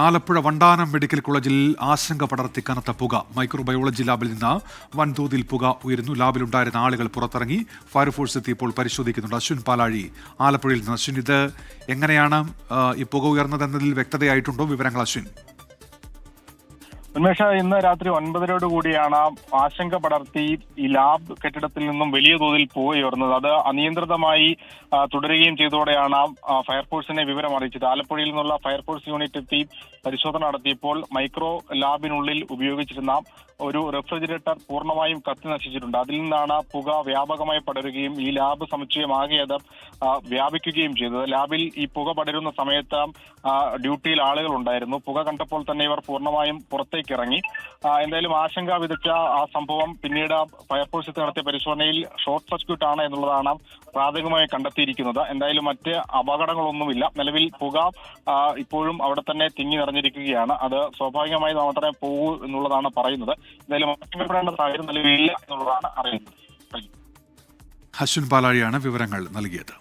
Alappuzha Vandanam medical കോളേജിൽ ആശങ്ക പടർത്തി കനത്ത പുക. മൈക്രോബയോളജി ലാബിൽ നിന്ന് വൻതോതിൽ പുക ഉയരുന്നു. ലാബിലുണ്ടായിരുന്ന ആളുകൾ പുറത്തിറങ്ങി. ഫയർഫോഴ്സ് എത്തിയപ്പോൾ പരിശോധിക്കുന്നുണ്ട്. അശ്വിൻ പാലാഴി ആലപ്പുഴയിൽ നിന്ന്. അശ്വിൻ, ഇത് എങ്ങനെയാണ് ഈ പുക ഉയർന്നതെന്നതിൽ വ്യക്തതയായിട്ടുണ്ടോ? വിവരങ്ങൾ അശ്വിൻ. ഉന്മേഷ, ഇന്ന് രാത്രി 9:30 കൂടിയാണ് ആശങ്ക പടർത്തി ഈ ലാബ് കെട്ടിടത്തിൽ നിന്നും വലിയ തോതിൽ പുക ഉയർന്നത്. അത് അനിയന്ത്രിതമായി തുടരുകയും ചെയ്തതോടെയാണ് ഫയർഫോഴ്സിനെ വിവരം അറിയിച്ചത്. ആലപ്പുഴയിൽ നിന്നുള്ള ഫയർഫോഴ്സ് യൂണിറ്റ് എത്തി പരിശോധന നടത്തിയപ്പോൾ മൈക്രോ ലാബിനുള്ളിൽ ഉപയോഗിച്ചിരുന്ന ഒരു റെഫ്രിജറേറ്റർ പൂർണ്ണമായും കത്തി നശിച്ചിട്ടുണ്ട്. അതിൽ നിന്നാണ് പുക വ്യാപകമായി പടരുകയും ഈ ലാബ് സമുച്ചയമാകെ അത് വ്യാപിക്കുകയും ചെയ്തത്. ലാബിൽ ഈ പുക പടരുന്ന സമയത്ത് ഡ്യൂട്ടിയിൽ ആളുകൾ ഉണ്ടായിരുന്നു. പുക കണ്ടപ്പോൾ തന്നെ ഇവർ പൂർണ്ണമായും പുറത്തേക്ക് ഇറങ്ങി. എന്തായാലും ആശങ്ക വിതച്ച ആ സംഭവം പിന്നീട് ഫയർഫോഴ്സ് നടത്തിയ പരിശോധനയിൽ ഷോർട്ട് സർക്യൂട്ട് ആണ് എന്നുള്ളതാണ് പ്രാഥമികമായി കണ്ടെത്തിയിരിക്കുന്നത്. എന്തായാലും മറ്റ് അപകടങ്ങളൊന്നുമില്ല. നിലവിൽ പുക ഇപ്പോഴും അവിടെ തന്നെ തിങ്ങി നിറഞ്ഞിരിക്കുകയാണ്. അത് സ്വാഭാവികമായി മാത്രമേ പോകൂ എന്നുള്ളതാണ് പറയുന്നത്. എന്തായാലും ആശങ്കപ്പെടേണ്ട സാഹചര്യം നിലവിലില്ല എന്നുള്ളതാണ് അറിയുന്നത്. അശ്വിൻ പാലാഴിയാണ് വിവരങ്ങൾ നൽകിയത്.